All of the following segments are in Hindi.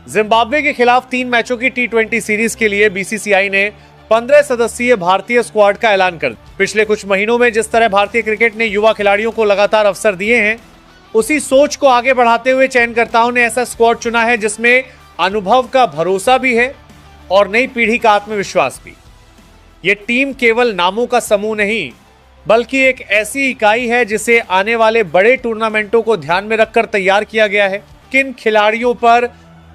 जिम्बाब्वे के खिलाफ 3 मैचों की टी20 सीरीज के लिए बीसीसीआई ने 15 सदस्यीय भारतीय स्क्वाड का ऐलान कर दिया। पिछले कुछ महीनों में जिस तरह भारतीय क्रिकेट ने युवा खिलाड़ियों को लगातार अवसर दिए हैं, उसी सोच को आगे बढ़ाते हुए चयनकर्ताओं ने ऐसा स्क्वाड चुना है जिसमें अनुभव का भरोसा भी है और नई पीढ़ी का आत्मविश्वास भी। ये टीम केवल नामों का समूह नहीं, बल्कि एक ऐसी इकाई है जिसे आने वाले बड़े टूर्नामेंटों को ध्यान में रखकर तैयार किया गया है। किन खिलाड़ियों पर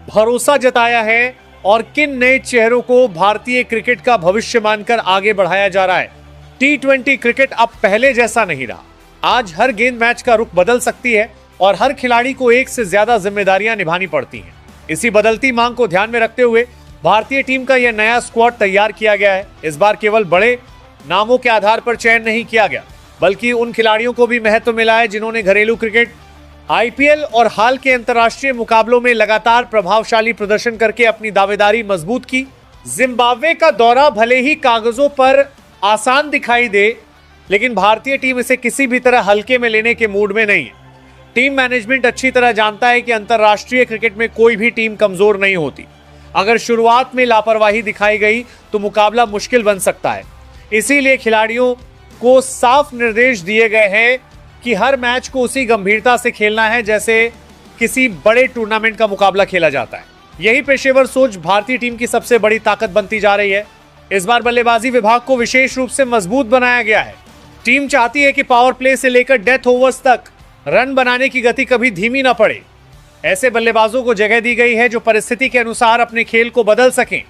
भरोसा जताया है और किन नए चेहरों को भारतीय क्रिकेट का भविष्य मानकर आगे बढ़ाया जा रहा है। टी20 क्रिकेट अब पहले जैसा नहीं रहा। आज हर गेंद मैच का रुख बदल सकती है और हर खिलाड़ी को एक से ज्यादा जिम्मेदारियां निभानी पड़ती हैं। इसी बदलती मांग को ध्यान में रखते हुए भारतीय टीम का यह नया स्क्वाड तैयार किया गया है। इस बार केवल बड़े नामों के आधार पर चयन नहीं किया गया, बल्कि उन खिलाड़ियों को भी महत्व मिला है जिन्होंने घरेलू क्रिकेट, आईपीएल और हाल के अंतर्राष्ट्रीय मुकाबलों में लगातार प्रभावशाली प्रदर्शन करके अपनी दावेदारी मजबूत की। जिम्बाब्वे का दौरा भले ही कागजों पर आसान दिखाई दे, लेकिन भारतीय टीम इसे किसी भी तरह हल्के में लेने के मूड में नहीं है। टीम मैनेजमेंट अच्छी तरह जानता है कि अंतर्राष्ट्रीय क्रिकेट में कोई भी टीम कमजोर नहीं होती। अगर शुरुआत में लापरवाही दिखाई गई तो मुकाबला मुश्किल बन सकता है। इसीलिए खिलाड़ियों को साफ निर्देश दिए गए हैं कि हर मैच को उसी गंभीरता से खेलना है जैसे किसी बड़े टूर्नामेंट का मुकाबला खेला जाता है। यही पेशेवर सोच भारतीय टीम की सबसे बड़ी ताकत बनती जा रही है। इस बार बल्लेबाजी विभाग को विशेष रूप से मजबूत बनाया गया है। टीम चाहती है कि पावर प्ले से लेकर डेथ ओवर्स तक रन बनाने की गति कभी धीमी न पड़े। ऐसे बल्लेबाजों को जगह दी गई है जो परिस्थिति के अनुसार अपने खेल को बदल सकें।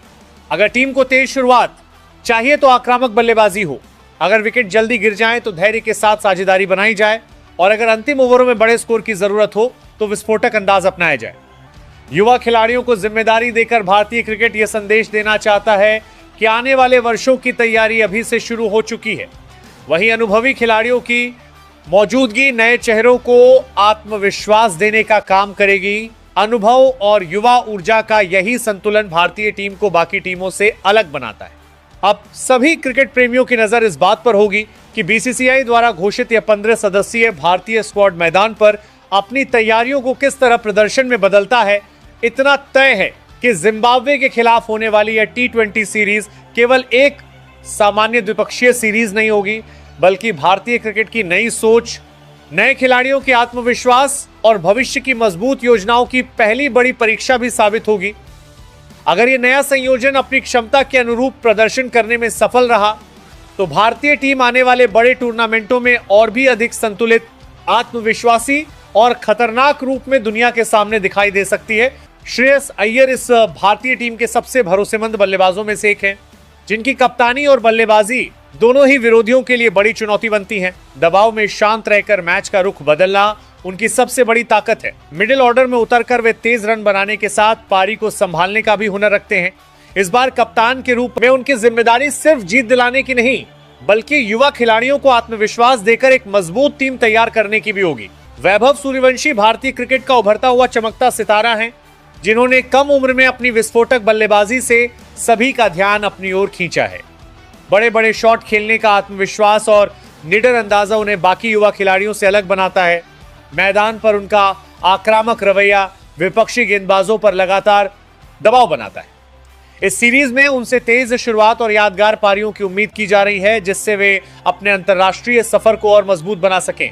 अगर टीम को तेज शुरुआत चाहिए तो आक्रामक बल्लेबाजी हो, अगर विकेट जल्दी गिर जाए तो धैर्य के साथ साझेदारी बनाई जाए, और अगर अंतिम ओवरों में बड़े स्कोर की जरूरत हो तो विस्फोटक अंदाज अपनाया जाए। युवा खिलाड़ियों को जिम्मेदारी देकर भारतीय क्रिकेट यह संदेश देना चाहता है कि आने वाले वर्षों की तैयारी अभी से शुरू हो चुकी है। वहीं अनुभवी खिलाड़ियों की मौजूदगी नए चेहरों को आत्मविश्वास देने का काम करेगी। अनुभव और युवा ऊर्जा का यही संतुलन भारतीय टीम को बाकी टीमों से अलग बनाता है। अब सभी क्रिकेट प्रेमियों की नजर इस बात पर होगी कि बीसीसीआई द्वारा घोषित यह 15 सदस्यीय भारतीय स्क्वाड मैदान पर अपनी तैयारियों को किस तरह प्रदर्शन में बदलता है। इतना तय है कि जिम्बाब्वे के खिलाफ होने वाली यह टी20 सीरीज केवल एक सामान्य द्विपक्षीय सीरीज नहीं होगी, बल्कि भारतीय क्रिकेट की नई सोच, नए खिलाड़ियों के आत्मविश्वास और भविष्य की मजबूत योजनाओं की पहली बड़ी परीक्षा भी साबित होगी। अगर ये नया संयोजन अपनी क्षमता के अनुरूप प्रदर्शन करने में सफल रहा तो भारतीय टीम आने वाले बड़े टूर्नामेंटों में और भी अधिक संतुलित, आत्मविश्वासी और खतरनाक रूप में दुनिया के सामने दिखाई दे सकती है। श्रेयस अय्यर इस भारतीय टीम के सबसे भरोसेमंद बल्लेबाजों में से एक हैं, जिनकी कप्तानी और बल्लेबाजी दोनों ही विरोधियों के लिए बड़ी चुनौती बनती है। दबाव में शांत रहकर मैच का रुख बदलना उनकी सबसे बड़ी ताकत है। मिडिल ऑर्डर में उतरकर वे तेज रन बनाने के साथ पारी को संभालने का भी हुनर रखते हैं। इस बार कप्तान के रूप में उनकी जिम्मेदारी सिर्फ जीत दिलाने की नहीं, बल्कि युवा खिलाड़ियों को आत्मविश्वास देकर एक मजबूत टीम तैयार करने की भी होगी। वैभव सूर्यवंशी भारतीय क्रिकेट का उभरता हुआ चमकता सितारा है, जिन्होंने कम उम्र में अपनी विस्फोटक बल्लेबाजी से सभी का ध्यान अपनी ओर खींचा है। बड़े बड़े शॉट खेलने का आत्मविश्वास और निडर अंदाजा उन्हें बाकी युवा खिलाड़ियों से अलग बनाता है। मैदान पर उनका आक्रामक रवैया विपक्षी गेंदबाजों पर लगातार दबाव बनाता है। इस सीरीज में उनसे तेज शुरुआत और यादगार पारियों की उम्मीद की जा रही है, जिससे वे अपने अंतर्राष्ट्रीय सफर को और मजबूत बना सकें।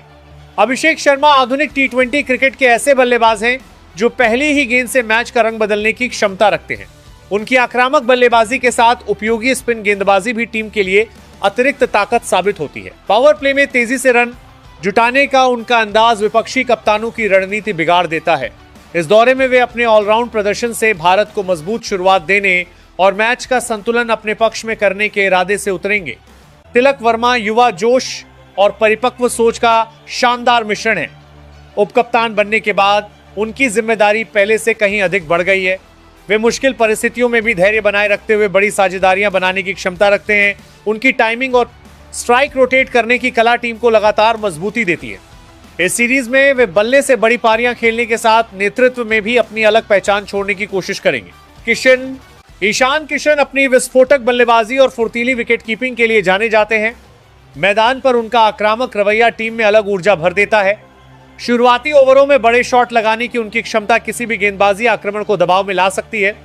अभिषेक शर्मा आधुनिक टी20 क्रिकेट के ऐसे बल्लेबाज हैं जो पहली ही गेंद से मैच का रंग बदलने की क्षमता रखते हैं। उनकी आक्रामक बल्लेबाजी के साथ उपयोगी स्पिन गेंदबाजी भी टीम के लिए अतिरिक्त ताकत साबित होती है। पावर प्ले में तेजी से रन जुटाने का उनका अंदाज विपक्षी कप्तानों की रणनीति बिगाड़ देता है। इस दौरे में वे अपने ऑलराउंड प्रदर्शन से भारत को मजबूत शुरुआत देने और मैच का संतुलन अपने पक्ष में करने के इरादे से उतरेंगे। तिलक वर्मा युवा जोश और परिपक्व सोच का शानदार मिश्रण है। उपकप्तान बनने के बाद उनकी जिम्मेदारी पहले से कहीं अधिक बढ़ गई है। वे मुश्किल परिस्थितियों में भी धैर्य बनाए रखते हुए बड़ी साझेदारियां बनाने की क्षमता रखते हैं। उनकी टाइमिंग और स्ट्राइक रोटेट करने की कला टीम को लगातार मजबूती देती है। इस सीरीज में वे बल्ले से बड़ी पारियां खेलने के साथ नेतृत्व में भी अपनी अलग पहचान छोड़ने की कोशिश करेंगे। ईशान किशन अपनी विस्फोटक बल्लेबाजी और फुर्तीली विकेट कीपिंग के लिए जाने जाते हैं। मैदान पर उनका आक्रामक रवैया टीम में अलग ऊर्जा भर देता है। शुरुआती ओवरों में बड़े शॉट लगाने की उनकी क्षमता किसी भी गेंदबाजी आक्रमण को दबाव में ला सकती है।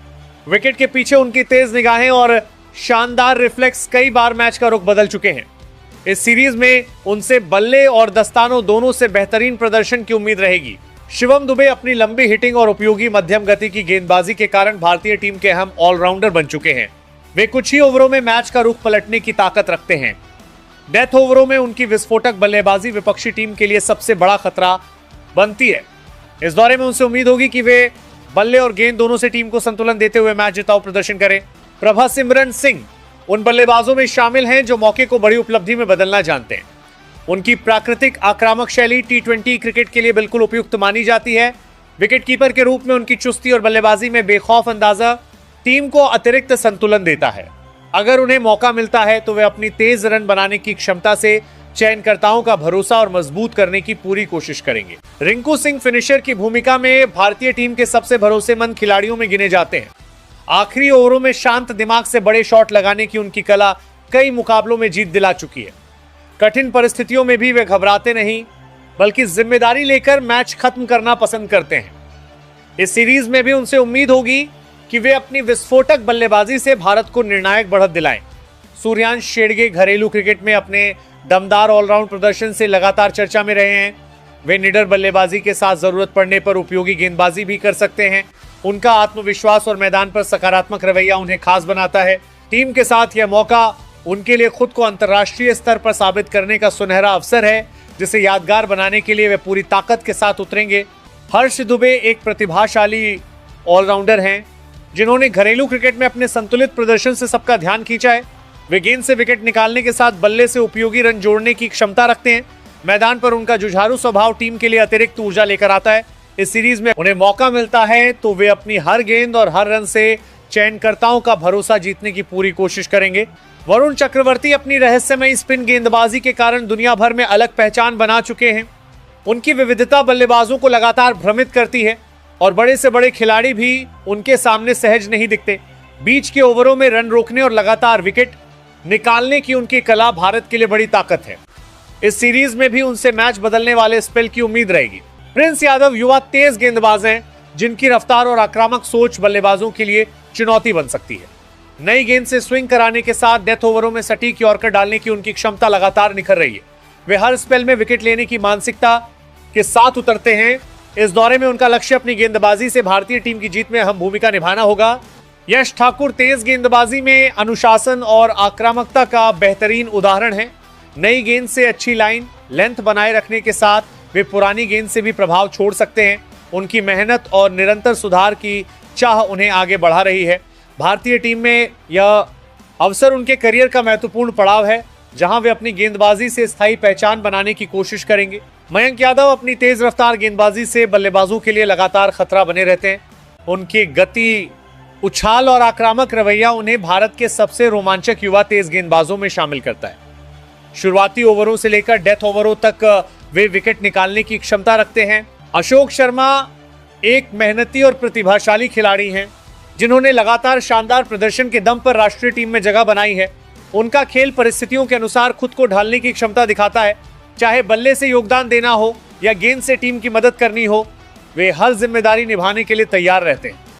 विकेट के पीछे उनकी तेज निगाहें और शानदार रिफ्लेक्स कई बार मैच का रुख बदल चुके हैं। इस सीरीज में उनसे बल्ले और दस्तानों दोनों से बेहतरीन प्रदर्शन की उम्मीद रहेगी। शिवम दुबे अपनी लंबी हिटिंग और उपयोगी मध्यम गति की गेंदबाजी के कारण भारतीय टीम के अहम ऑलराउंडर बन चुके हैं। वे कुछ ही ओवरों में मैच का रुख पलटने की ताकत रखते हैं। डेथ ओवरों में उनकी विस्फोटक बल्लेबाजी विपक्षी टीम के लिए सबसे बड़ा खतरा बनती है। इस दौरे में उनसे उम्मीद होगी कि वे बल्ले और गेंद दोनों से टीम को संतुलन देते हुए मैच जिताऊ प्रदर्शन करें। प्रभासिमरन सिंह उन बल्लेबाजों में शामिल हैं जो मौके को बड़ी उपलब्धि में बदलना जानते हैं। उनकी प्राकृतिक आक्रामक शैली टी20 क्रिकेट के लिए बिल्कुल उपयुक्त मानी जाती है। विकेटकीपर के रूप में उनकी चुस्ती और बल्लेबाजी में बेखौफ अंदाजा टीम को अतिरिक्त संतुलन देता है। अगर उन्हें मौका मिलता है तो वे अपनी तेज रन बनाने की क्षमता से चयनकर्ताओं का भरोसा और मजबूत करने की पूरी कोशिश करेंगे। रिंकू सिंह फिनिशर की भूमिका में भारतीय टीम के सबसे भरोसेमंद खिलाड़ियों में गिने जाते हैं। आखिरी ओवरों में शांत दिमाग से बड़े शॉट लगाने की उनकी कला कई मुकाबलों में जीत दिला चुकी है। कठिन परिस्थितियों में भी वे घबराते नहीं, बल्कि जिम्मेदारी लेकर मैच खत्म करना पसंद करते हैं। इस सीरीज में भी उनसे उम्मीद होगी कि वे अपनी विस्फोटक बल्लेबाजी से भारत को निर्णायक बढ़त दिलाएं। सूर्यांश शेड़गे घरेलू क्रिकेट में अपने दमदार ऑलराउंड प्रदर्शन से लगातार चर्चा में रहे हैं। वे निडर बल्लेबाजी के साथ जरूरत पड़ने पर उपयोगी गेंदबाजी भी कर सकते हैं। उनका आत्मविश्वास और मैदान पर सकारात्मक रवैया उन्हें खास बनाता है। टीम के साथ यह मौका उनके लिए खुद को अंतर्राष्ट्रीय स्तर पर साबित करने का सुनहरा अवसर है, जिसे यादगार बनाने के लिए वे पूरी ताकत के साथ उतरेंगे। हर्ष दुबे एक प्रतिभाशाली ऑलराउंडर हैं जिन्होंने घरेलू क्रिकेट में अपने संतुलित प्रदर्शन से सबका ध्यान खींचा है। वे गेंद से विकेट निकालने के साथ बल्ले से उपयोगी रन जोड़ने की क्षमता रखते हैं। मैदान पर उनका जुझारू स्वभाव टीम के लिए अतिरिक्त ऊर्जा लेकर आता है। इस सीरीज में उन्हें मौका मिलता है तो वे अपनी हर गेंद और हर रन से चयनकर्ताओं का भरोसा जीतने की पूरी कोशिश करेंगे। वरुण चक्रवर्ती अपनी रहस्यमयी स्पिन गेंदबाजी के कारण दुनिया भर में अलग पहचान बना चुके हैं। उनकी विविधता बल्लेबाजों को लगातार भ्रमित करती है और बड़े से बड़े खिलाड़ी भी उनके सामने सहज नहीं दिखते। बीच के ओवरों में रन रोकने और लगातार विकेट निकालने की उनकी कला भारत के लिए बड़ी ताकत है। इस सीरीज में भी उनसे मैच बदलने वाले स्पेल की उम्मीद रहेगी। प्रिंस यादव युवा तेज गेंदबाज हैं जिनकी रफ्तार और आक्रामक सोच बल्लेबाजों के लिए चुनौती बन सकती है। नई गेंद से स्विंग कराने के साथ डेथ ओवरों में सटीक यॉर्कर डालने की उनकी क्षमता लगातार निखर रही है। वे हर स्पेल में विकेट लेने की मानसिकता के साथ उतरते हैं। इस दौरे में उनका लक्ष्य अपनी गेंदबाजी से भारतीय टीम की जीत में अहम भूमिका निभाना होगा। यश ठाकुर तेज गेंदबाजी में अनुशासन और आक्रामकता का बेहतरीन उदाहरण है। नई गेंद से अच्छी लाइन लेंथ बनाए रखने के साथ वे पुरानी गेंद से भी प्रभाव छोड़ सकते हैं। उनकी मेहनत और निरंतर सुधार की चाह उन्हें आगे बढ़ा रही है। भारतीय टीम में यह अवसर उनके करियर का महत्वपूर्ण पड़ाव है, जहां वे अपनी गेंदबाजी से स्थायी पहचान बनाने की कोशिश करेंगे। मयंक यादव अपनी तेज रफ्तार गेंदबाजी से बल्लेबाजों के लिए लगातार खतरा बने रहते हैं। उनकी गति, उछाल और आक्रामक रवैया उन्हें भारत के सबसे रोमांचक युवा तेज गेंदबाजों में शामिल करता है। शुरुआती ओवरों से लेकर डेथ ओवरों तक वे विकेट निकालने की क्षमता रखते हैं। अशोक शर्मा एक मेहनती और प्रतिभाशाली खिलाड़ी हैं जिन्होंने लगातार शानदार प्रदर्शन के दम पर राष्ट्रीय टीम में जगह बनाई है। उनका खेल परिस्थितियों के अनुसार खुद को ढालने की क्षमता दिखाता है। चाहे बल्ले से योगदान देना हो या गेंद से टीम की मदद करनी हो, वे हर जिम्मेदारी निभाने के लिए तैयार रहते हैं।